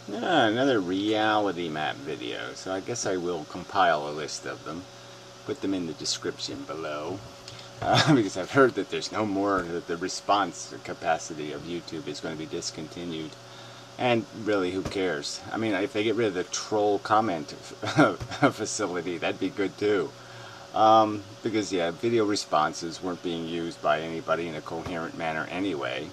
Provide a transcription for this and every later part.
Another reality map video. So I guess I will compile a list of them, put them in the description below, because I've heard that there's no more, that the response capacity of YouTube is going to be discontinued. And really, who cares? I mean, if they get rid of the troll comment facility, that'd be good too. Because yeah, video responses weren't being used by anybody in a coherent manner anyway.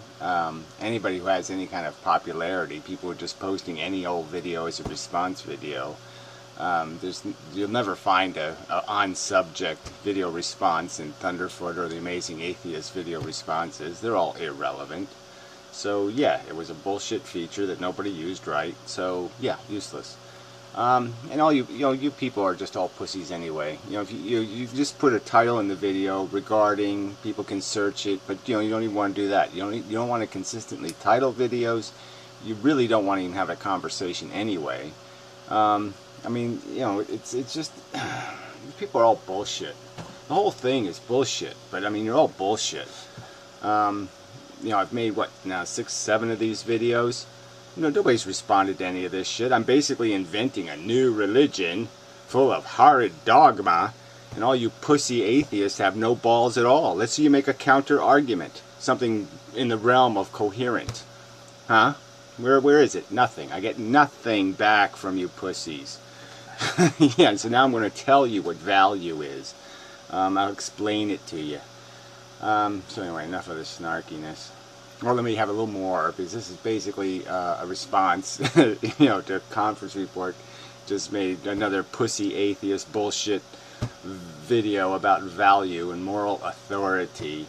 Anybody who has any kind of popularity, people are just posting any old video as a response video. You'll never find a on-subject video response in Thunderfoot or the Amazing Atheist video responses. They're all irrelevant. So yeah, it was a bullshit feature that nobody used right. So yeah, useless. And all you people are just all pussies anyway. If you just put a title in the video regarding, people can search it, but you don't even want to do that. You don't want to consistently title videos. You really don't want to even have a conversation anyway. I mean, it's just people are all bullshit. The whole thing is bullshit. But I mean, you're all bullshit. I've made what now 6, 7 of these videos. Nobody's responded to any of this shit. I'm basically inventing a new religion full of horrid dogma, and all you pussy atheists have no balls at all. Let's see you make a counter argument, something in the realm of coherent. Huh? Where is it? Nothing. I get nothing back from you pussies. Yeah, so now I'm going to tell you what value is. I'll explain it to you. So anyway, enough of this snarkiness. Well, let me have a little more, because this is basically a response, to a conference report. Just made another pussy atheist bullshit video about value and moral authority.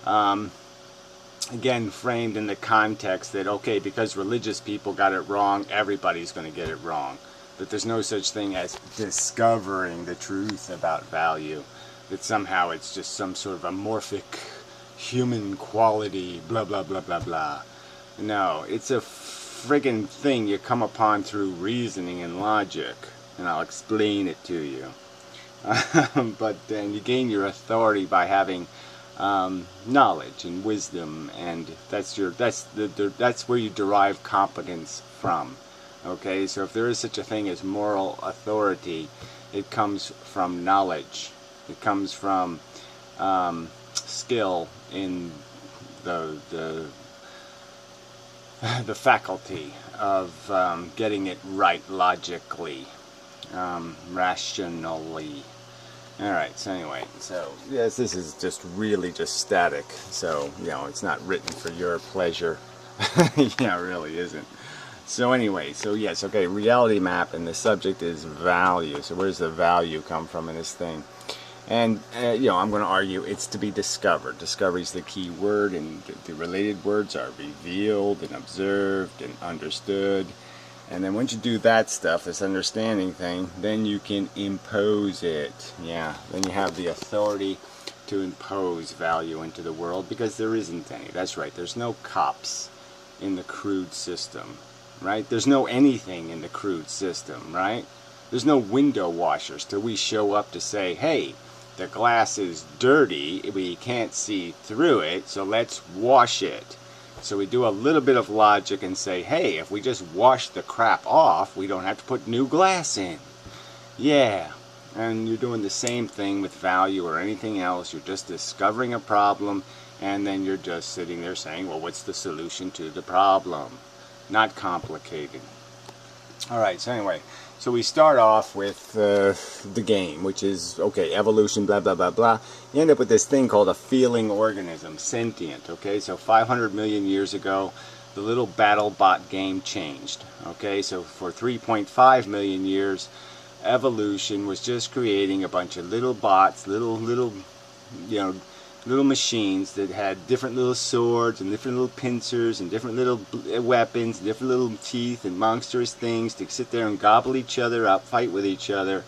Again, framed in the context that, okay, because religious people got it wrong, everybody's going to get it wrong. That there's no such thing as discovering the truth about value. That somehow it's just some sort of amorphic human quality, blah blah blah blah blah. No, it's a friggin' thing you come upon through reasoning and logic, and I'll explain it to you. But then you gain your authority by having knowledge and wisdom, and that's where you derive competence from. Okay, so if there is such a thing as moral authority, it comes from knowledge. It comes from skill in the faculty of getting it right logically, rationally. Alright, so anyway, yes, this is just really just static, so it's not written for your pleasure. Yeah, it really isn't. So anyway, yes, okay, reality map, and the subject is value. So where does the value come from in this thing? And, I'm going to argue it's to be discovered. Discovery is the key word, and the related words are revealed and observed and understood. And then once you do that stuff, this understanding thing, then you can impose it. Yeah, then you have the authority to impose value into the world, because there isn't any. That's right, there's no cops in the crude system, right? There's no anything in the crude system, right? There's no window washers till we show up to say, hey, the glass is dirty, we can't see through it, so let's wash it. So we do a little bit of logic and say, hey, if we just wash the crap off, we don't have to put new glass in. Yeah, and you're doing the same thing with value or anything else. You're just discovering a problem, and then you're just sitting there saying, well, what's the solution to the problem? Not complicated. Alright, so anyway, so we start off with the game, which is, okay, evolution, blah, blah, blah, blah. You end up with this thing called a feeling organism, sentient, okay? So 500 million years ago, the little BattleBot game changed, okay? So for 3.5 million years, evolution was just creating a bunch of little bots, little machines that had different little swords and different little pincers and different little weapons, different little teeth and monstrous things to sit there and gobble each other up, fight with each other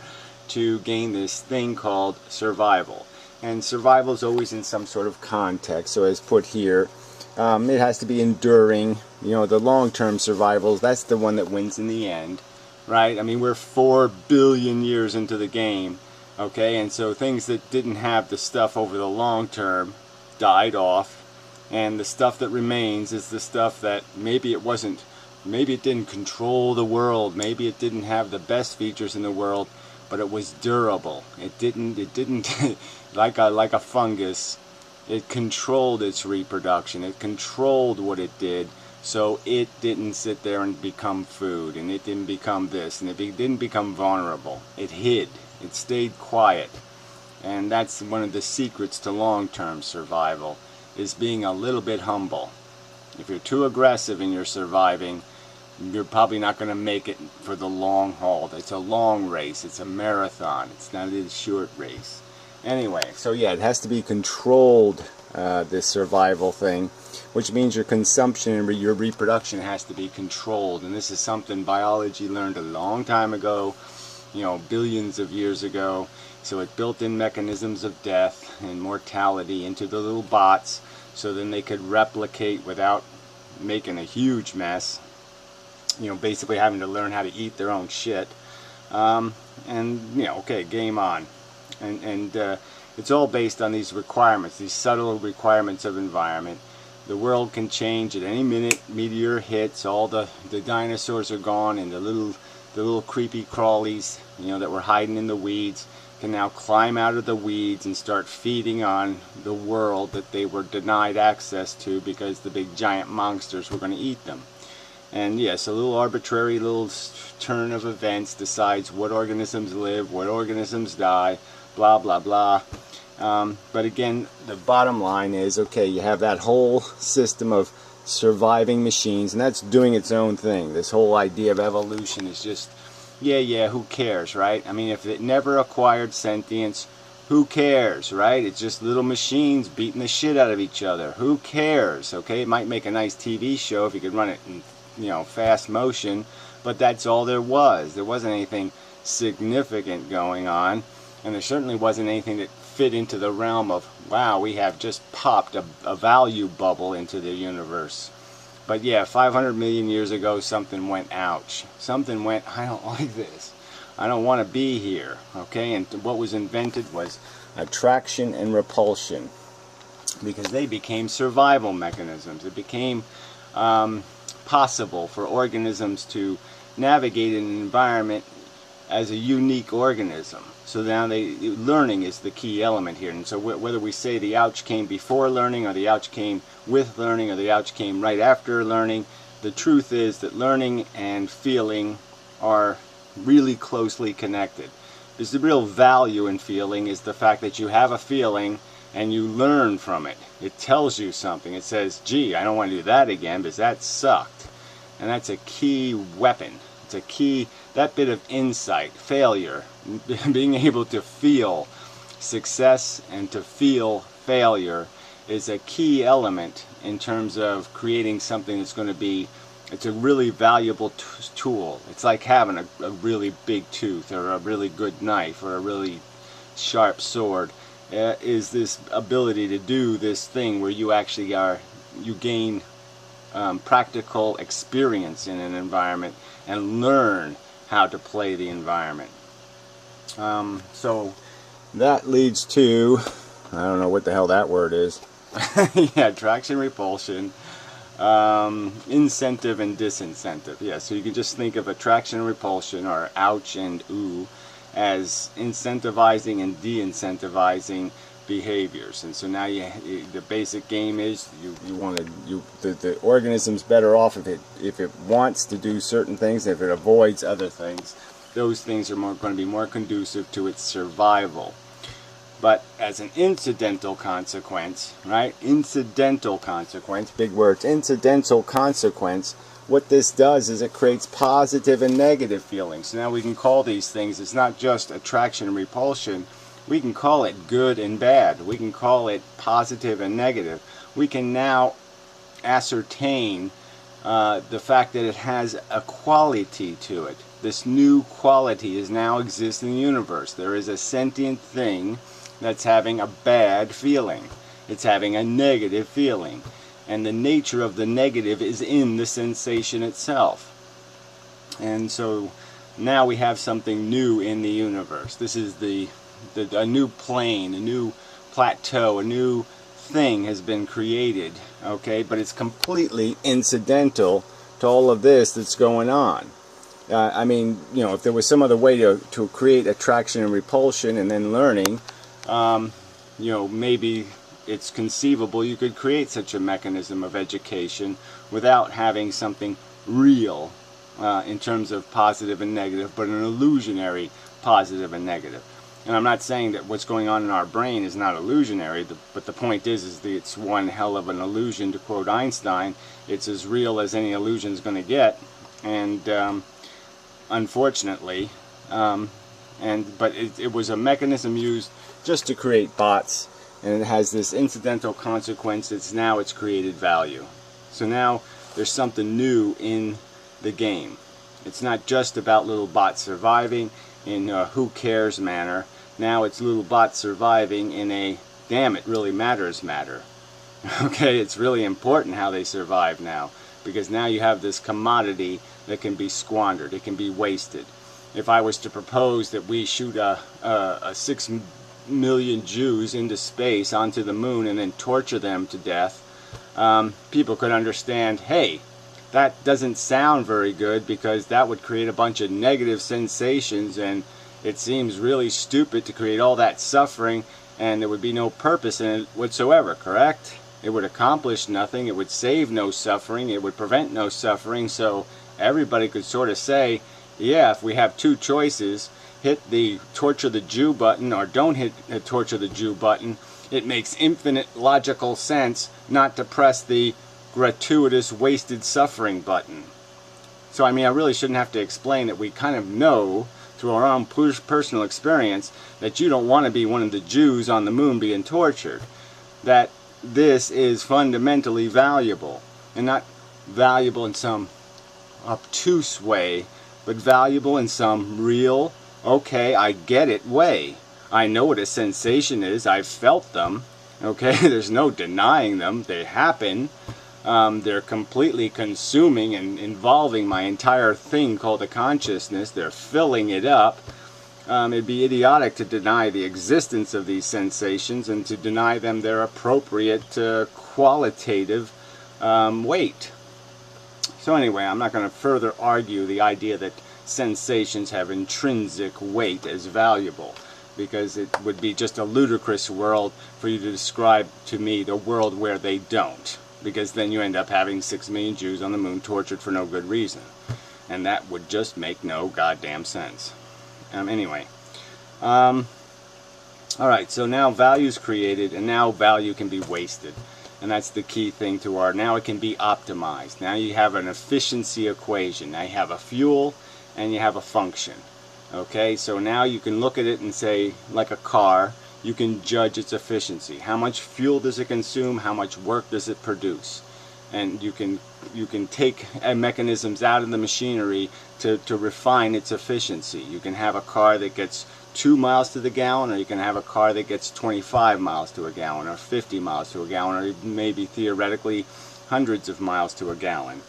to gain this thing called survival. And survival is always in some sort of context. So as put here, it has to be enduring. The long-term survival, that's the one that wins in the end, right? I mean, we're 4 billion years into the game. Okay, and so things that didn't have the stuff over the long term died off, and the stuff that remains is the stuff that maybe it wasn't Maybe it didn't control the world. Maybe it didn't have the best features in the world, but it was durable. It didn't like a fungus. It controlled its reproduction. It controlled what it did, so it didn't sit there and become food, and it didn't become this, and it didn't become vulnerable. It hid. It stayed quiet. And that's one of the secrets to long-term survival, is being a little bit humble. If you're too aggressive in your surviving, you're probably not going to make it for the long haul. It's a long race. It's a marathon. It's not a short race. Anyway, so yeah, it has to be controlled, this survival thing, which means your consumption and your reproduction has to be controlled. And this is something biology learned a long time ago, billions of years ago. So it built in mechanisms of death and mortality into the little bots, so then they could replicate without making a huge mess. Basically having to learn how to eat their own shit. Okay, game on. And it's all based on these requirements, these subtle requirements of environment. The world can change at any minute. Meteor hits, all the dinosaurs are gone, and the little creepy crawlies, that were hiding in the weeds, can now climb out of the weeds and start feeding on the world that they were denied access to because the big giant monsters were going to eat them. And yes, a little arbitrary little turn of events decides what organisms live, what organisms die, blah blah blah. But again, the bottom line is, okay, you have that whole system of surviving machines, and that's doing its own thing. This whole idea of evolution is just, yeah, who cares, right? I mean, if it never acquired sentience, who cares, right? It's just little machines beating the shit out of each other. Who cares, okay? It might make a nice TV show if you could run it in, fast motion, but that's all there was. There wasn't anything significant going on, and there certainly wasn't anything that fit into the realm of, wow, we have just popped a value bubble into the universe. But yeah, 500 million years ago, something went, ouch. Something went, I don't like this. I don't want to be here, okay? And what was invented was attraction and repulsion, because they became survival mechanisms. It became possible for organisms to navigate in an environment as a unique organism. So now learning is the key element here. And so whether we say the ouch came before learning, or the ouch came with learning, or the ouch came right after learning, the truth is that learning and feeling are really closely connected. Because the real value in feeling is the fact that you have a feeling and you learn from it. It tells you something. It says, gee, I don't want to do that again because that sucked. And that's a key weapon. It's a key, that bit of insight, failure, being able to feel success and to feel failure is a key element in terms of creating something that's going to be, it's a really valuable tool. It's like having a really big tooth, or a really good knife, or a really sharp sword. Is this ability to do this thing where you actually you gain practical experience in an environment and learn how to play the environment. So that leads to, I don't know what the hell that word is. Yeah, attraction, repulsion, incentive and disincentive. Yeah, so you can just think of attraction and repulsion, or ouch and ooh, as incentivizing and de-incentivizing behaviors. And so now the basic game is the organism's better off if it wants to do certain things. If it avoids other things, those things are going to be more conducive to its survival. But as an incidental consequence, right? Incidental consequence, big words, incidental consequence, what this does is it creates positive and negative feelings. So now we can call these things, it's not just attraction and repulsion, we can call it good and bad. We can call it positive and negative. We can now ascertain the fact that it has a quality to it. This new quality is now exists in the universe. There is a sentient thing that's having a bad feeling. It's having a negative feeling. And the nature of the negative is in the sensation itself. And so now we have something new in the universe. This is a new plane, a new plateau, a new thing has been created, okay? But it's completely incidental to all of this that's going on. I mean, you know, if there was some other way to create attraction and repulsion and then learning, you know, maybe it's conceivable you could create such a mechanism of education without having something real in terms of positive and negative, but an illusionary positive and negative. And I'm not saying that what's going on in our brain is not illusionary, but the point is that it's one hell of an illusion, to quote Einstein. It's as real as any illusion is going to get, and unfortunately, but it was a mechanism used just to create bots, and it has this incidental consequence. It's created value. So now there's something new in the game. It's not just about little bots surviving in a who cares manner. Now it's little bots surviving in a damn it really matters matter. Okay, it's really important how they survive now, because now you have this commodity that can be squandered, it can be wasted. If I was to propose that we shoot a 6 million Jews into space onto the moon and then torture them to death, people could understand, hey, that doesn't sound very good, because that would create a bunch of negative sensations, and it seems really stupid to create all that suffering, and there would be no purpose in it whatsoever, correct? It would accomplish nothing, it would save no suffering, it would prevent no suffering, so everybody could sort of say, yeah, if we have two choices, hit the torture the Jew button or don't hit the torture the Jew button, it makes infinite logical sense not to press the gratuitous wasted suffering button. So I mean, I really shouldn't have to explain that we kind of know through our own personal experience that you don't want to be one of the Jews on the moon being tortured. That this is fundamentally valuable, and not valuable in some obtuse way, but valuable in some real, okay, I get it way. I know what a sensation is, I've felt them, okay, there's no denying them, they happen. They're completely consuming and involving my entire thing called the consciousness. They're filling it up. It'd be idiotic to deny the existence of these sensations and to deny them their appropriate qualitative weight. So anyway, I'm not going to further argue the idea that sensations have intrinsic weight as valuable, because it would be just a ludicrous world for you to describe to me the world where they don't. Because then you end up having 6 million Jews on the moon tortured for no good reason. And that would just make no goddamn sense. Anyway. Alright, so now value is created, and now value can be wasted. And that's the key thing to our, now it can be optimized. Now you have an efficiency equation. Now you have a fuel, and you have a function. Okay, so now you can look at it and say, like a car, you can judge its efficiency. How much fuel does it consume? How much work does it produce? And you can take mechanisms out of the machinery to refine its efficiency. You can have a car that gets 2 miles to the gallon, or you can have a car that gets 25 miles to a gallon, or 50 miles to a gallon, or maybe theoretically hundreds of miles to a gallon,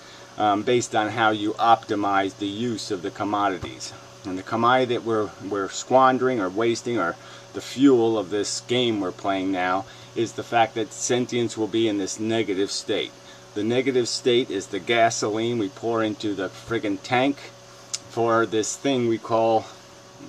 based on how you optimize the use of the commodities. And the commodity that we're squandering or wasting, or the fuel of this game we're playing now, is the fact that sentience will be in this negative state. The negative state is the gasoline we pour into the friggin' tank for this thing we call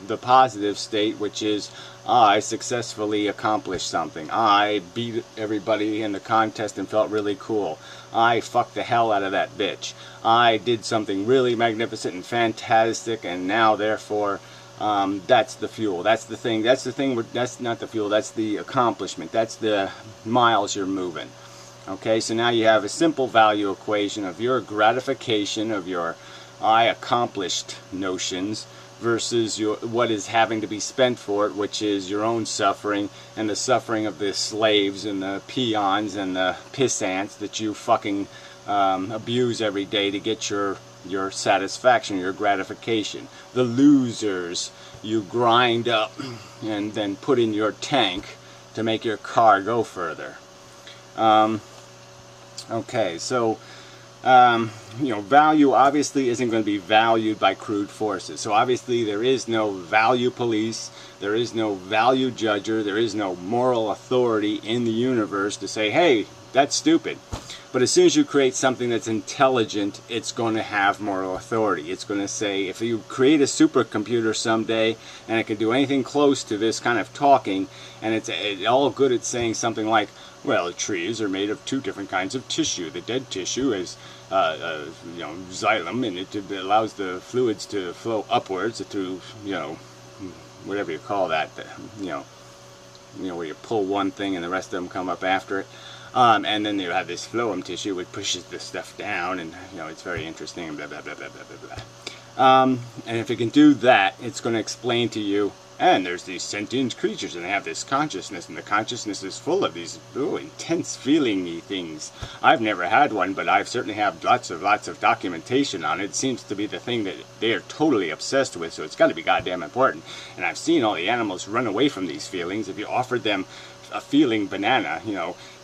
the positive state, which is, I successfully accomplished something. I beat everybody in the contest and felt really cool. I fucked the hell out of that bitch. I did something really magnificent and fantastic, and now therefore that's the fuel. That's the thing. That's not the fuel. That's the accomplishment. That's the miles you're moving. Okay, so now you have a simple value equation of your gratification of your I accomplished notions versus what is having to be spent for it, which is your own suffering and the suffering of the slaves and the peons and the pissants that you fucking abuse every day to get your satisfaction, your gratification. The losers you grind up and then put in your tank to make your car go further. Okay, so value obviously isn't going to be valued by crude forces. So obviously there is no value police, there is no value judger, there is no moral authority in the universe to say, hey, That's stupid. But as soon as you create something that's intelligent, it's going to have moral authority. It's going to say, if you create a supercomputer someday and it can do anything close to this kind of talking, and it's all good at saying something like, well, trees are made of 2 different kinds of tissue. The dead tissue is xylem, and it allows the fluids to flow upwards through, whatever you call that, where you pull one thing and the rest of them come up after it. And then you have this phloem tissue which pushes the stuff down, and it's very interesting, blah blah blah blah blah blah blah. And if it can do that, it's going to explain to you, and there's these sentient creatures and they have this consciousness, and the consciousness is full of these intense feeling-y things. I've never had one, but I've certainly have lots of documentation on it. It seems to be the thing that they are totally obsessed with, so it's got to be goddamn important. And I've seen all the animals run away from these feelings. If you offered them a feeling banana,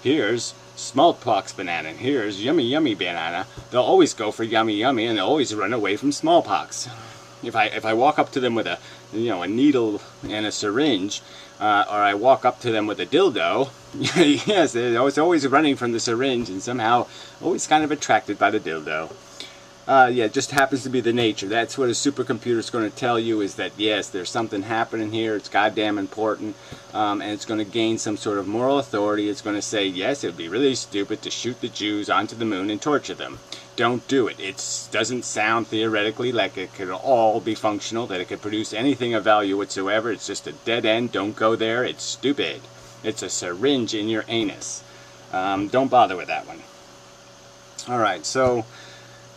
here's smallpox banana, and here's yummy yummy banana, they'll always go for yummy yummy, and they'll always run away from smallpox. If I walk up to them with a needle and a syringe, or I walk up to them with a dildo, yes, they're always running from the syringe, and somehow always kind of attracted by the dildo. Yeah, it just happens to be the nature. That's what a supercomputer is going to tell you, is that yes, there's something happening here, it's goddamn important, and it's going to gain some sort of moral authority. It's going to say, yes, it would be really stupid to shoot the Jews onto the moon and torture them. Don't do it. It doesn't sound theoretically like it could all be functional, that it could produce anything of value whatsoever. It's just a dead end. Don't go there. It's stupid. It's a syringe in your anus. Don't bother with that one. Alright, so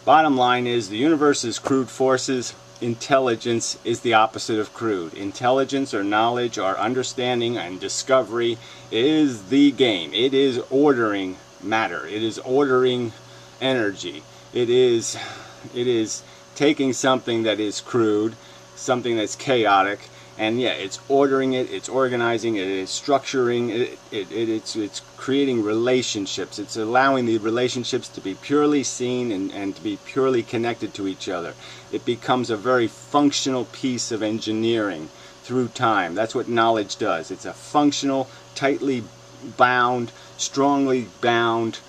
bottom line is, the universe is crude forces. Intelligence is the opposite of crude. Intelligence or knowledge or understanding and discovery is the game. It is ordering matter. It is ordering energy. It is taking something that is crude, something that's chaotic, and yeah, it's ordering it, it's organizing it, it's structuring it, it's creating relationships. It's allowing the relationships to be purely seen and to be purely connected to each other. It becomes a very functional piece of engineering through time. That's what knowledge does. It's a functional, tightly bound, strongly bound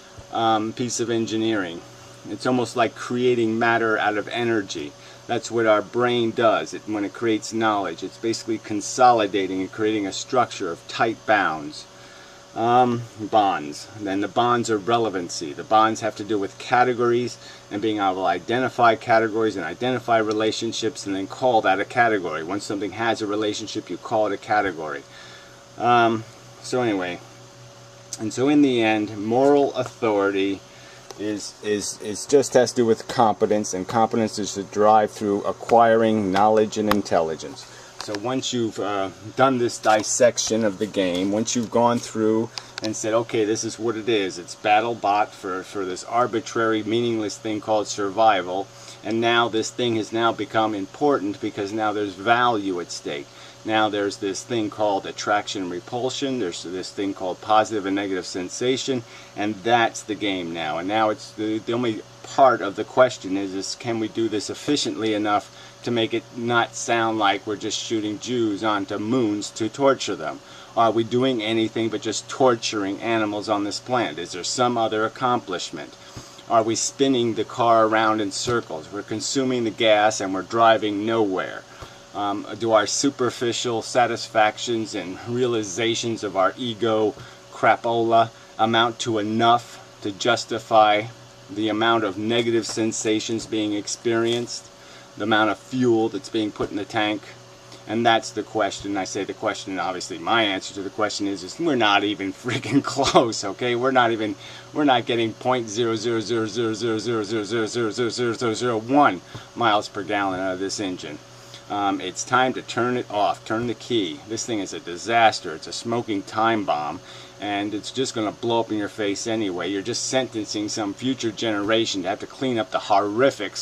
piece of engineering. It's almost like creating matter out of energy. That's what our brain does. When it creates knowledge, it's basically consolidating and creating a structure of tight bounds. Bonds. Then the bonds are relevancy. The bonds have to do with categories and being able to identify categories and identify relationships and then call that a category. Once something has a relationship, you call it a category. So anyway, and so in the end, moral authority is just has to do with competence, and competence is to drive through acquiring knowledge and intelligence. So once you've done this dissection of the game, once you've gone through and said, okay, this is what it is, it's battle bot for this arbitrary, meaningless thing called survival, and now this thing has now become important because now there's value at stake. Now there's this thing called attraction and repulsion, there's this thing called positive and negative sensation, and that's the game now. And now it's the only part of the question is can we do this efficiently enough to make it not sound like we're just shooting Jews onto moons to torture them? Are we doing anything but just torturing animals on this planet? Is there some other accomplishment? Are we spinning the car around in circles? We're consuming the gas and we're driving nowhere. Do our superficial satisfactions and realizations of our ego crapola amount to enough to justify the amount of negative sensations being experienced, the amount of fuel that's being put in the tank? And that's the question. I say the question, and obviously my answer to the question is we're not even freaking close, okay? We're not getting 0.0000000000001 miles per gallon out of this engine. It's time to turn it off, turn the key. This thing is a disaster. It's a smoking time bomb, and it's just going to blow up in your face anyway. You're just sentencing some future generation to have to clean up the horrific,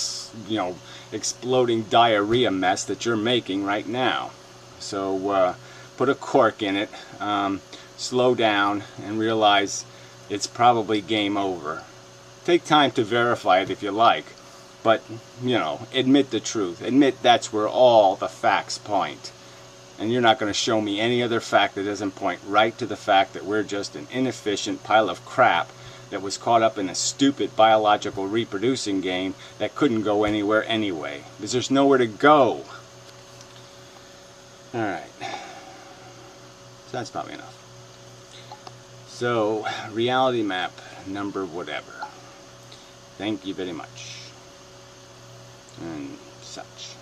exploding diarrhea mess that you're making right now. So put a cork in it, slow down, and realize it's probably game over. Take time to verify it if you like. But, admit the truth. Admit that's where all the facts point. And you're not going to show me any other fact that doesn't point right to the fact that we're just an inefficient pile of crap that was caught up in a stupid biological reproducing game that couldn't go anywhere anyway, because there's nowhere to go. Alright, so that's probably enough. So, reality map number whatever. Thank you very much. And such.